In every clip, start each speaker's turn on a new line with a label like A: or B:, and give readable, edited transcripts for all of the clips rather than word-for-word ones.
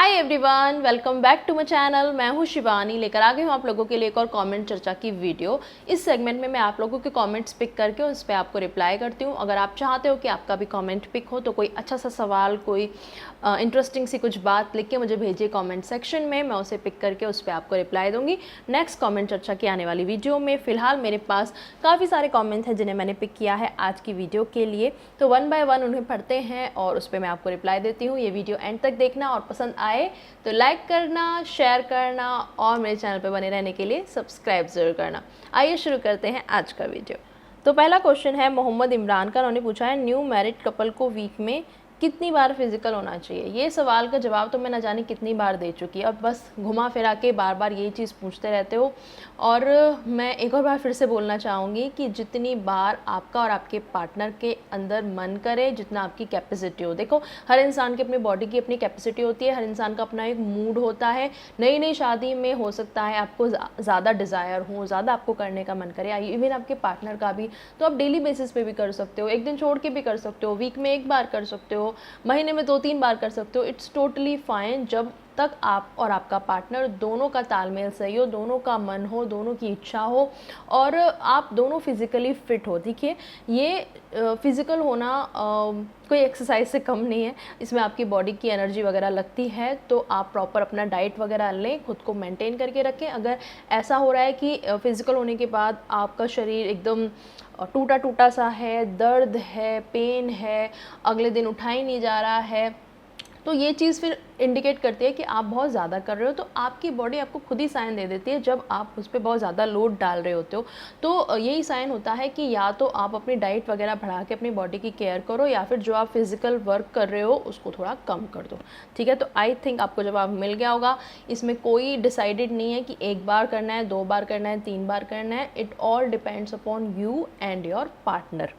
A: Hi everyone, welcome back to my channel. मैं हूं शिवानी, लेकर आ गई हूं आप लोगों के लिए एक और कमेंट चर्चा की वीडियो। इस सेगमेंट में मैं आप लोगों के कमेंट्स पिक करके उस पर आपको रिप्लाई करती हूं। अगर आप चाहते हो कि आपका भी कमेंट पिक हो तो कोई अच्छा सा सवाल, कोई इंटरेस्टिंग सी कुछ बात लिख के मुझे भेजिए कमेंट सेक्शन में, मैं उसे पिक करके उस पर आपको रिप्लाई दूंगी नेक्स्ट कमेंट चर्चा की आने वाली वीडियो में। फिलहाल मेरे पास काफ़ी सारे कमेंट हैं जिन्हें मैंने पिक किया है आज की वीडियो के लिए, तो वन बाय वन उन्हें पढ़ते हैं और उस पर मैं आपको रिप्लाई देती हूँ। ये वीडियो एंड तक देखना और पसंद आए तो लाइक करना, शेयर करना और मेरे चैनल पर बने रहने के लिए सब्सक्राइब ज़रूर करना। आइए शुरू करते हैं आज का वीडियो। तो पहला क्वेश्चन है मोहम्मद इमरान का। उन्होंने पूछा है न्यू मैरिड कपल को वीक में कितनी बार फिजिकल होना चाहिए। ये सवाल का जवाब तो मैं ना जाने कितनी बार दे चुकी है, अब बस घुमा फिरा के बार बार यही चीज़ पूछते रहते हो। और मैं एक और बार फिर से बोलना चाहूँगी कि जितनी बार आपका और आपके पार्टनर के अंदर मन करे, जितना आपकी कैपेसिटी हो। देखो, हर इंसान की अपनी बॉडी की अपनी कैपेसिटी होती है, हर इंसान का अपना एक मूड होता है। नई नई शादी में हो सकता है आपको ज़्यादा डिज़ायर हो, ज़्यादा आपको करने का मन करे, इवन आपके पार्टनर का भी। तो आप डेली बेसिस पे भी कर सकते हो, एक दिन छोड़ के भी कर सकते हो, वीक में एक बार कर सकते हो, महीने में 2-3 बार कर सकते हो। इट्स टोटली फाइन, जब तक आप और आपका पार्टनर दोनों का तालमेल सही हो, दोनों का मन हो, दोनों की इच्छा हो और आप दोनों फिज़िकली फिट हो। देखिए, ये फिज़िकल होना कोई एक्सरसाइज से कम नहीं है, इसमें आपकी बॉडी की एनर्जी वगैरह लगती है। तो आप प्रॉपर अपना डाइट वगैरह लें, खुद को मेंटेन करके रखें। अगर ऐसा हो रहा है कि फिज़िकल होने के बाद आपका शरीर एकदम टूटा टूटा सा है, दर्द है, पेन है, अगले दिन उठा ही नहीं जा रहा है, तो ये चीज़ फिर इंडिकेट करती है कि आप बहुत ज़्यादा कर रहे हो। तो आपकी बॉडी आपको खुद ही साइन दे देती है जब आप उस पर बहुत ज़्यादा लोड डाल रहे होते हो। तो यही साइन होता है कि या तो आप अपनी डाइट वगैरह बढ़ा के अपनी बॉडी की केयर करो, या फिर जो आप फिज़िकल वर्क कर रहे हो उसको थोड़ा कम कर दो। ठीक है, तो आई थिंक आपको जवाब मिल गया होगा। इसमें कोई डिसाइडेड नहीं है कि एक बार करना है, 2 बार करना है, 3 बार करना है। It all depends upon you and your partner.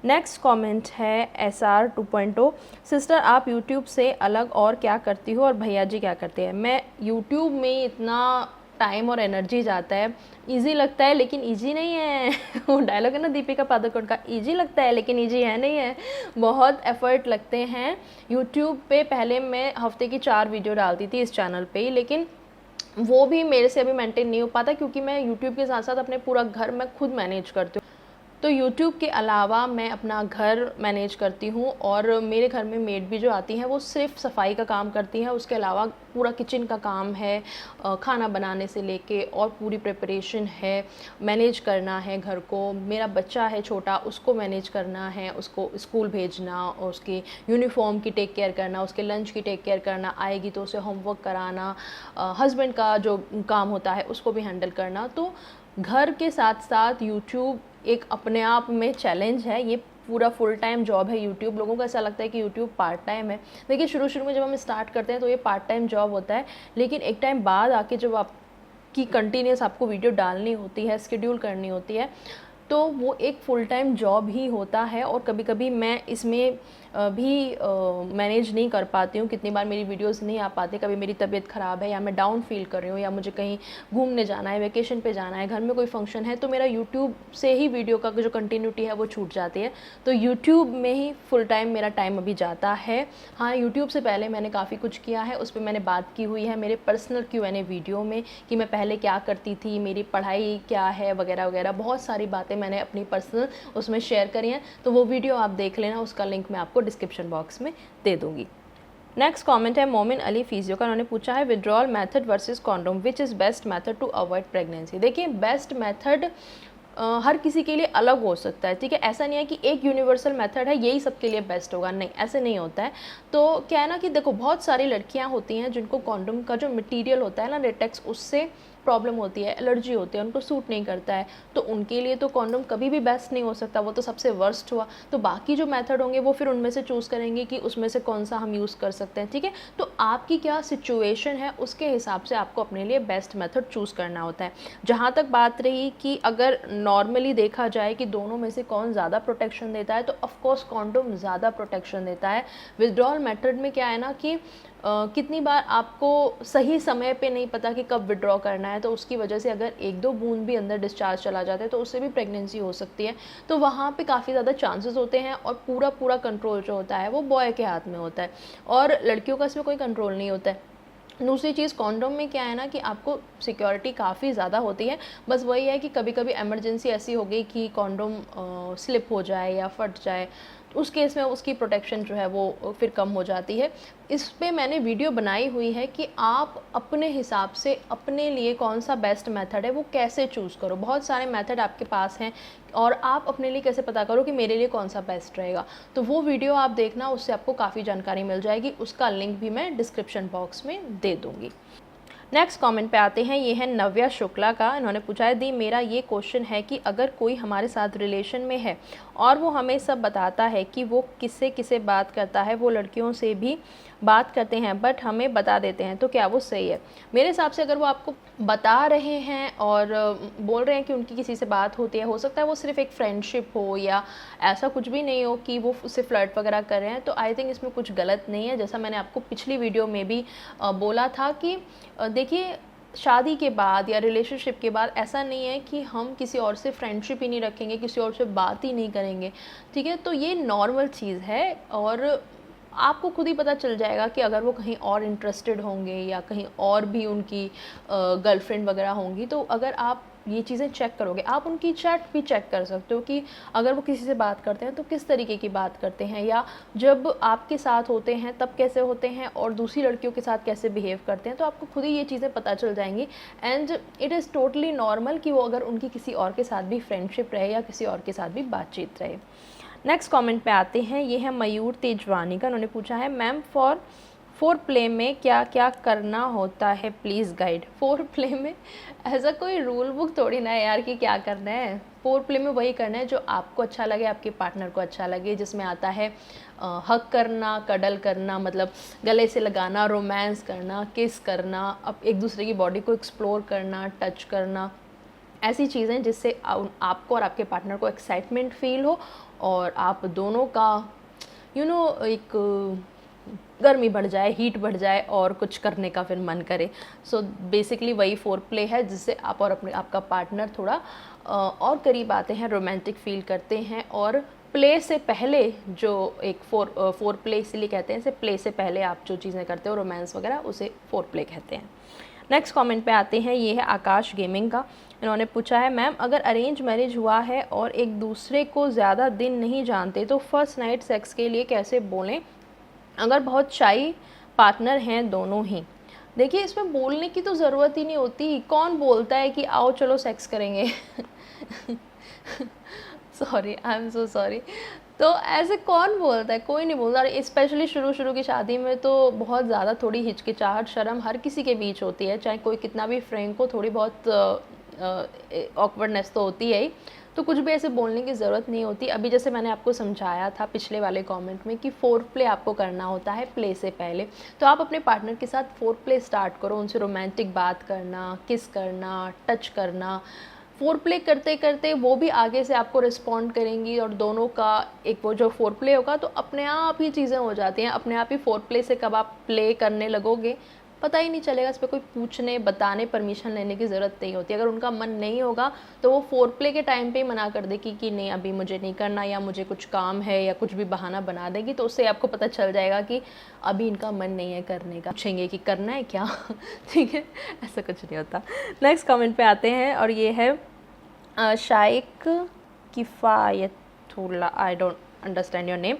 A: Next comment है SR 2.0। सिस्टर, आप YouTube से अलग और क्या करती हो और भैया जी क्या करते हैं? मैं YouTube में इतना टाइम और एनर्जी जाता है, इजी लगता है लेकिन इजी नहीं है। वो डायलॉग है ना दीपिका पादुकोण का, इजी लगता है लेकिन इजी है नहीं है। बहुत एफर्ट लगते हैं यूट्यूब पे। पहले मैं हफ्ते की 4 वीडियो डालती थी इस चैनल पे ही, लेकिन वो भी मेरे से अभी मेंटेन नहीं हो पाता, क्योंकि मैं यूट्यूब के साथ साथ अपने पूरा घर मैं खुद मैनेज करती हूँ। तो YouTube के अलावा मैं अपना घर मैनेज करती हूँ और मेरे घर में मेड भी जो आती हैं वो सिर्फ सफाई का काम करती हैं। उसके अलावा पूरा किचन का काम है, खाना बनाने से लेके और पूरी प्रिपरेशन है, मैनेज करना है घर को। मेरा बच्चा है छोटा, उसको मैनेज करना है, उसको स्कूल भेजना और उसकी यूनिफॉर्म की टेक केयर करना, उसके लंच की टेक केयर करना, आएगी तो उसे होमवर्क कराना, हस्बैंड का जो काम होता है उसको भी हैंडल करना। तो घर के साथ साथ यूट्यूब एक अपने आप में चैलेंज है। ये पूरा फुल टाइम जॉब है यूट्यूब। लोगों को ऐसा लगता है कि यूट्यूब पार्ट टाइम है। देखिए, शुरू में जब हम स्टार्ट करते हैं तो ये पार्ट टाइम जॉब होता है, लेकिन एक टाइम बाद आके जब आपकी कंटिन्यूस आपको वीडियो डालनी होती है, शेड्यूल करनी होती है, तो वो एक फुल टाइम जॉब ही होता है। और कभी कभी मैं इसमें भी मैनेज नहीं कर पाती हूँ। कितनी बार मेरी वीडियोस नहीं आ पाती, कभी मेरी तबीयत ख़राब है या मैं डाउन फील कर रही हूँ या मुझे कहीं घूमने जाना है, वेकेशन पे जाना है, घर में कोई फंक्शन है, तो मेरा यूट्यूब से ही वीडियो का जो कंटिन्यूटी है वो छूट जाती है। तो यूट्यूब में ही फुल टाइम मेरा टाइम अभी जाता है। हाँ, यूट्यूब से पहले मैंने काफ़ी कुछ किया है, उस पर मैंने बात की हुई है मेरे पर्सनल Q&A वीडियो में कि मैं पहले क्या करती थी, मेरी पढ़ाई क्या है वगैरह वगैरह। बहुत सारी बातें मैंने अपनी पर्सनल उसमें शेयर करी हैं, तो वो वीडियो आप देख लेना, उसका लिंक मैं आपको डिस्क्रिप्शन बॉक्स में दे दूंगी। नेक्स्ट कमेंट है मोमिन अली फिजियो का। उन्होंने पूछा है withdrawal method versus condom, which is best method to avoid pregnancy. देखिए, बेस्ट मेथड हर किसी के लिए अलग हो सकता है। ठीक है, ऐसा नहीं है कि एक यूनिवर्सल मेथड है यही सबके लिए बेस्ट होगा, नहीं, ऐसे नहीं होता है। तो क्या है ना कि देखो, बहुत सारी लड़कियां होती हैं जिनको कॉन्डोम का जो मटेरियल होता है ना, लेटेक्स, उससे प्रॉब्लम होती है, एलर्जी होती है, उनको सूट नहीं करता है। तो उनके लिए तो कॉन्डोम कभी भी बेस्ट नहीं हो सकता, वो तो सबसे वर्स्ट हुआ। तो बाकी जो मेथड होंगे वो फिर उनमें से चूज़ करेंगे कि उसमें से कौन सा हम यूज़ कर सकते हैं। ठीक है, तो आपकी क्या सिचुएशन है उसके हिसाब से आपको अपने लिए बेस्ट मेथड चूज़ करना होता है। जहाँ तक बात रही कि अगर नॉर्मली देखा जाए कि दोनों में से कौन ज़्यादा प्रोटेक्शन देता है, तो ऑफकोर्स कॉन्डोम ज़्यादा प्रोटेक्शन देता है। विथड्रॉल मेथड में क्या है ना कि कितनी बार आपको सही समय पे नहीं पता कि कब विड्रॉ करना है, तो उसकी वजह से अगर 1-2 बूंद भी अंदर डिस्चार्ज चला जाता है तो उससे भी प्रेगनेंसी हो सकती है। तो वहाँ पे काफ़ी ज़्यादा चांसेस होते हैं और पूरा कंट्रोल जो होता है वो बॉय के हाथ में होता है, और लड़कियों का इसमें कोई कंट्रोल नहीं होता है। दूसरी चीज़ कॉन्डोम में क्या है ना कि आपको सिक्योरिटी काफ़ी ज़्यादा होती है, बस वही है कि कभी कभी इमरजेंसी ऐसी हो गई कि कॉन्डोम स्लिप हो जाए या फट जाए, तो उस केस में उसकी प्रोटेक्शन जो है वो फिर कम हो जाती है। इस पे मैंने वीडियो बनाई हुई है कि आप अपने हिसाब से अपने लिए कौन सा बेस्ट मेथड है वो कैसे चूज़ करो। बहुत सारे मेथड आपके पास हैं और आप अपने लिए कैसे पता करो कि मेरे लिए कौन सा बेस्ट रहेगा। तो वो वीडियो आप देखना, उससे आपको काफ़ी जानकारी मिल जाएगी। उसका लिंक भी मैं डिस्क्रिप्शन बॉक्स में दे दूँगी। नेक्स्ट कमेंट पे आते हैं, ये है नव्या शुक्ला का। इन्होंने पूछा है, दी मेरा ये क्वेश्चन है कि अगर कोई हमारे साथ रिलेशन में है और वो हमें सब बताता है कि वो किससे किससे बात करता है, वो लड़कियों से भी बात करते हैं बट हमें बता देते हैं, तो क्या वो सही है? मेरे हिसाब से अगर वो आपको बता रहे हैं और बोल रहे हैं कि उनकी किसी से बात होती है, हो सकता है वो सिर्फ एक फ्रेंडशिप हो या ऐसा कुछ भी नहीं हो कि वो उससे फ्लर्ट वगैरह कर रहे हैं, तो आई थिंक इसमें कुछ गलत नहीं है। जैसा मैंने आपको पिछली वीडियो में भी बोला था कि देखिए, शादी के बाद या रिलेशनशिप के बाद ऐसा नहीं है कि हम किसी और से फ्रेंडशिप ही नहीं रखेंगे, किसी और से बात ही नहीं करेंगे, ठीक है? तो ये नॉर्मल चीज़ है और आपको खुद ही पता चल जाएगा कि अगर वो कहीं और इंटरेस्टेड होंगे या कहीं और भी उनकी गर्लफ्रेंड वगैरह होंगी, तो अगर आप ये चीज़ें चेक करोगे, आप उनकी चैट भी चेक कर सकते हो कि अगर वो किसी से बात करते हैं तो किस तरीके की बात करते हैं, या जब आपके साथ होते हैं तब कैसे होते हैं और दूसरी लड़कियों के साथ कैसे बिहेव करते हैं, तो आपको खुद ही ये चीज़ें पता चल जाएंगी। And it is totally normal कि वो अगर उनकी किसी और के साथ भी फ्रेंडशिप रहे या किसी और के साथ भी बातचीत रहे। नेक्स्ट कमेंट पे आते हैं, ये है मयूर तेजवानी का। उन्होंने पूछा है, मैम फोर प्ले में क्या क्या करना होता है, प्लीज़ गाइड। फोर प्ले में ऐसा कोई रूल बुक थोड़ी ना है यार कि क्या करना है। फोर प्ले में वही करना है जो आपको अच्छा लगे, आपके पार्टनर को अच्छा लगे, जिसमें आता है हक करना, कडल करना, मतलब गले से लगाना, रोमांस करना, किस करना, अब एक दूसरे की बॉडी को एक्सप्लोर करना, टच करना, ऐसी चीज़ें जिससे आपको और आपके पार्टनर को एक्साइटमेंट फील हो और आप दोनों का एक गर्मी बढ़ जाए, हीट बढ़ जाए और कुछ करने का फिर मन करे। सो बेसिकली वही फोर प्ले है जिससे आप और आपका पार्टनर थोड़ा और करीब आते हैं, रोमांटिक फील करते हैं। और प्ले से पहले जो एक फोर प्ले इसलिए कहते हैं, इसे प्ले से पहले आप जो चीज़ें करते हो रोमांस वगैरह, उसे फोर प्ले कहते हैं। नेक्स्ट कमेंट पे आते हैं, ये है आकाश गेमिंग का। इन्होंने पूछा है, मैम अगर अरेंज मैरिज हुआ है और एक दूसरे को ज़्यादा दिन नहीं जानते तो फर्स्ट नाइट सेक्स के लिए कैसे बोलें अगर बहुत शाई पार्टनर हैं दोनों ही? देखिए, इसमें बोलने की तो ज़रूरत ही नहीं होती। कौन बोलता है कि आओ चलो सेक्स करेंगे sorry, I am so sorry. तो ऐसे कौन बोलता है? कोई नहीं बोलता। स्पेशली शुरू की शादी में तो बहुत ज़्यादा थोड़ी हिचकिचाहट, शर्म हर किसी के बीच होती है, चाहे कोई कितना भी फ्रेंक हो, थोड़ी बहुत ऑकवर्डनेस तो होती है ही। तो कुछ भी ऐसे बोलने की ज़रूरत नहीं होती। अभी जैसे मैंने आपको समझाया था पिछले वाले कमेंट में कि फोर प्ले आपको करना होता है प्ले से पहले, तो आप अपने पार्टनर के साथ फोर प्ले स्टार्ट करो, उनसे रोमांटिक बात करना, किस करना, टच करना। फोर प्ले करते करते वो भी आगे से आपको रिस्पॉन्ड करेंगी और दोनों का एक वो जो फोर प्ले होगा तो अपने आप ही चीज़ें हो जाती हैं। अपने आप ही फोर प्ले से कब आप प्ले करने लगोगे पता ही नहीं चलेगा। इस पर कोई पूछने, बताने, परमिशन लेने की ज़रूरत नहीं होती। अगर उनका मन नहीं होगा तो वो फोर प्ले के टाइम पे ही मना कर देगी कि नहीं अभी मुझे नहीं करना, या मुझे कुछ काम है, या कुछ भी बहाना बना देगी, तो उससे आपको पता चल जाएगा कि अभी इनका मन नहीं है करने का। पूछेंगे कि करना है क्या ठीक है, ऐसा कुछ नहीं होता। नेक्स्ट कमेंट पे आते हैं और ये है Shaik Kifayatullah, I don't understand your name.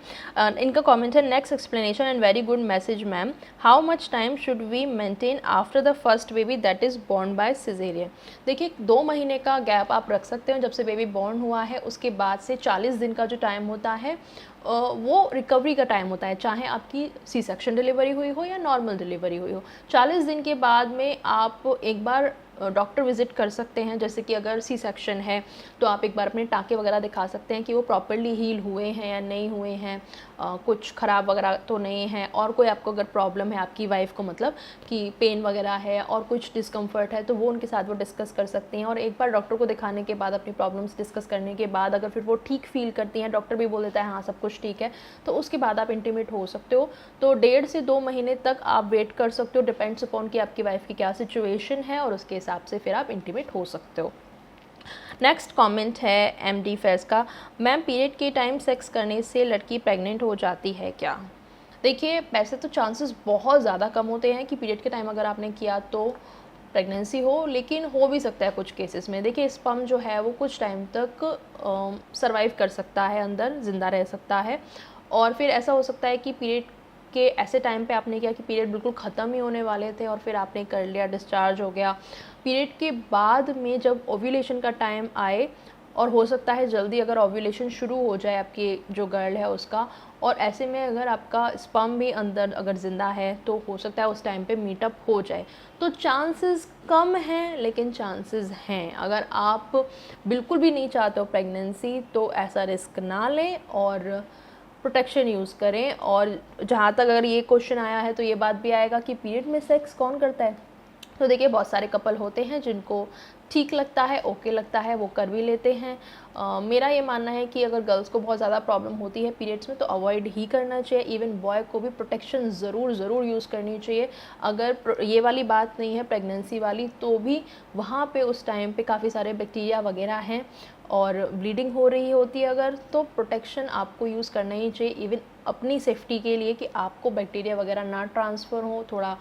A: इनका कमेंट है, next explanation and very good message ma'am, how much time should we maintain after the first baby that is born by caesarean? देखिए, 2 महीने का गैप आप रख सकते हो। जब से बेबी बॉर्न हुआ है उसके बाद से 40 दिन का जो टाइम होता है वो रिकवरी का टाइम होता है, चाहे आपकी सी सेक्शन डिलीवरी हुई हो या नॉर्मल डिलीवरी हुई हो। 40 दिन के बाद में आप एक बार डॉक्टर विज़िट कर सकते हैं। जैसे कि अगर सी सेक्शन है तो आप एक बार अपने टाँके वगैरह दिखा सकते हैं कि वो प्रॉपर्ली हील हुए हैं या नहीं हुए हैं, कुछ ख़राब वगैरह तो नहीं है। और कोई आपको अगर प्रॉब्लम है आपकी वाइफ को, मतलब कि पेन वगैरह है और कुछ डिस्कम्फर्ट है, तो वो उनके साथ वो डिस्कस कर सकती हैं। और एक बार डॉक्टर को दिखाने के बाद, अपनी प्रॉब्लम्स डिस्कस करने के बाद, अगर फिर वो ठीक फील करती हैं, डॉक्टर भी बोल देता है हाँ सब कुछ ठीक है, तो उसके बाद आप इंटीमेट हो सकते हो। तो 1.5 से 2 महीने तक आप वेट कर सकते हो, डिपेंड्स अपॉन कि आपकी वाइफ की क्या सिचुएशन है, और उसके हिसाब से फिर आप इंटीमेट हो सकते हो। नेक्स्ट कमेंट है MD फैज़ का, मैम पीरियड के टाइम सेक्स करने से लड़की प्रेग्नेंट हो जाती है क्या? देखिए वैसे तो चांसेस बहुत ज़्यादा कम होते हैं कि पीरियड के टाइम अगर आपने किया तो प्रेगनेंसी हो, लेकिन हो भी सकता है कुछ केसेस में। देखिए स्पर्म जो है वो कुछ टाइम तक सरवाइव कर सकता है, अंदर ज़िंदा रह सकता है। और फिर ऐसा हो सकता है कि पीरियड के ऐसे टाइम पे आपने किया कि पीरियड बिल्कुल ख़त्म ही होने वाले थे और फिर आपने कर लिया, डिस्चार्ज हो गया। पीरियड के बाद में जब ओव्यूलेशन का टाइम आए, और हो सकता है जल्दी अगर ओव्यूलेशन शुरू हो जाए आपकी जो गर्ल है उसका, और ऐसे में अगर आपका स्पर्म भी अंदर अगर ज़िंदा है तो हो सकता है उस टाइम पे मीटअप हो जाए। तो चांसेस कम हैं लेकिन चांसेस हैं। अगर आप बिल्कुल भी नहीं चाहते हो प्रेगनेंसी तो ऐसा रिस्क ना लें और प्रोटेक्शन यूज़ करें। और जहाँ तक अगर ये क्वेश्चन आया है तो ये बात भी आएगा कि पीरियड में सेक्स कौन करता है, तो देखिए बहुत सारे कपल होते हैं जिनको ठीक लगता है, ओके लगता है, वो कर भी लेते हैं। मेरा ये मानना है कि अगर गर्ल्स को बहुत ज़्यादा प्रॉब्लम होती है पीरियड्स में तो अवॉइड ही करना चाहिए। इवन बॉय को भी प्रोटेक्शन ज़रूर यूज़ करनी चाहिए। अगर ये वाली बात नहीं है प्रेगनेंसी वाली, तो भी वहाँ पे उस टाइम पे काफ़ी सारे बैक्टीरिया वगैरह हैं और ब्लीडिंग हो रही होती है अगर, तो प्रोटेक्शन आपको यूज़ करना ही चाहिए। इवन अपनी सेफ्टी के लिए कि आपको बैक्टीरिया वगैरह ना ट्रांसफ़र हो, थोड़ा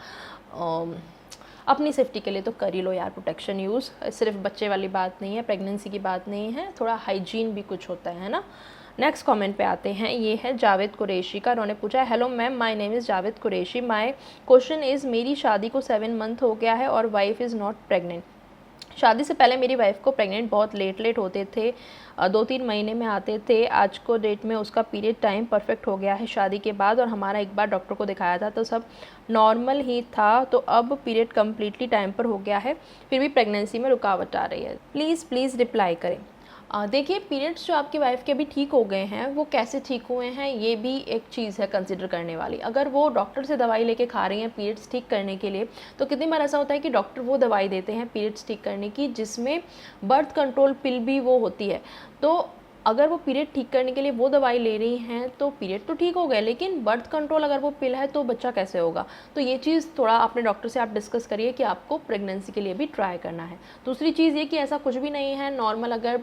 A: अपनी सेफ्टी के लिए तो कर ही लो यार प्रोटेक्शन यूज़। सिर्फ बच्चे वाली बात नहीं है, प्रेगनेंसी की बात नहीं है, थोड़ा हाइजीन भी कुछ होता है ना। नेक्स्ट कमेंट पे आते हैं, ये है जावेद कुरैशी का। उन्होंने पूछा है, hello ma'am, my name is Javed Qureshi, my question is मेरी शादी को 7 मंथ हो गया है और वाइफ इज़ नॉट प्रेग्नेंट। शादी से पहले मेरी वाइफ को प्रेग्नेंट बहुत लेट होते थे, 2-3 महीने में आते थे। आज को डेट में उसका पीरियड टाइम परफेक्ट हो गया है शादी के बाद, और हमारा एक बार डॉक्टर को दिखाया था तो सब नॉर्मल ही था। तो अब पीरियड कम्प्लीटली टाइम पर हो गया है, फिर भी प्रेगनेंसी में रुकावट आ रही है, प्लीज़ रिप्लाई करें। देखिए पीरियड्स जो आपकी वाइफ के अभी ठीक हो गए हैं वो कैसे ठीक हुए हैं, ये भी एक चीज़ है कंसिडर करने वाली। अगर वो डॉक्टर से दवाई लेके खा रही हैं पीरियड्स ठीक करने के लिए, तो कितनी बार ऐसा होता है कि डॉक्टर वो दवाई देते हैं पीरियड्स ठीक करने की जिसमें बर्थ कंट्रोल पिल भी वो होती है। तो अगर वो पीरियड ठीक करने के लिए वो दवाई ले रही हैं तो पीरियड तो ठीक हो गए, लेकिन बर्थ कंट्रोल अगर वो पिल है तो बच्चा कैसे होगा। तो ये चीज़ थोड़ा अपने डॉक्टर से आप डिस्कस करिए कि आपको प्रेगनेंसी के लिए भी ट्राई करना है। दूसरी चीज़ ये कि ऐसा कुछ भी नहीं है, नॉर्मल अगर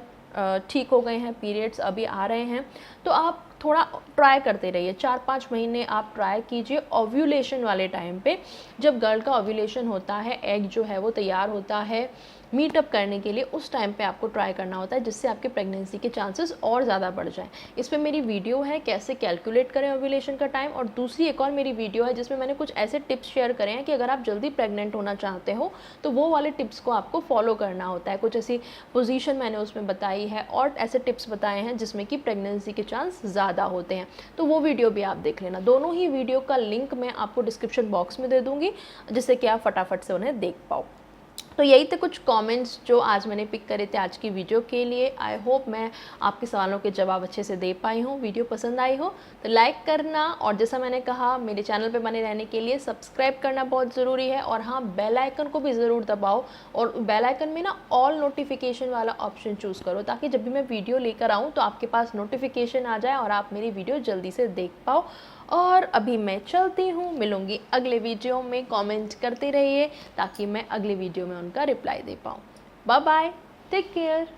A: ठीक हो गए हैं, पीरियड्स अभी आ रहे हैं, तो आप थोड़ा ट्राई करते रहिए। 4-5 महीने आप ट्राई कीजिए ओव्यूलेशन वाले टाइम पे। जब गर्ल का ओव्यूलेशन होता है, एग जो है वो तैयार होता है मीटअप करने के लिए, उस टाइम पे आपको ट्राई करना होता है जिससे आपके प्रेगनेंसी के चांसेस और ज़्यादा बढ़ जाएं। इस पे मेरी वीडियो है कैसे कैलकुलेट करें ओव्यूलेशन का टाइम, और दूसरी एक और मेरी वीडियो है जिसमें मैंने कुछ ऐसे टिप्स शेयर करे हैं कि अगर आप जल्दी प्रेग्नेंट होना चाहते हो तो वो वाले टिप्स को आपको फॉलो करना होता है। कुछ ऐसी पोजीशन मैंने उसमें बताई है और ऐसे टिप्स बताए हैं जिसमें कि प्रेगनेंसी के चांस ज़्यादा होते हैं, तो वो वीडियो भी आप देख लेना। दोनों ही वीडियो का लिंक मैं आपको डिस्क्रिप्शन बॉक्स में दे दूँगी जिससे कि आप फटाफट से उन्हें देख पाओ। तो यही थे कुछ कमेंट्स जो आज मैंने पिक करे थे आज की वीडियो के लिए। आई होप मैं आपके सवालों के जवाब अच्छे से दे पाई हूँ। वीडियो पसंद आई हो तो लाइक करना, और जैसा मैंने कहा मेरे चैनल पे बने रहने के लिए सब्सक्राइब करना बहुत ज़रूरी है। और हाँ, बेल आइकन को भी ज़रूर दबाओ, और बेल आइकन में ना ऑल नोटिफिकेशन वाला ऑप्शन चूज़ करो ताकि जब भी मैं वीडियो लेकर आऊँ तो आपके पास नोटिफिकेशन आ जाए और आप मेरी वीडियो जल्दी से देख पाओ। और अभी मैं चलती हूँ, मिलूँगी अगले वीडियो में। कमेंट करते रहिए ताकि मैं अगले वीडियो में उनका रिप्लाई दे पाऊँ। Bye bye, take care.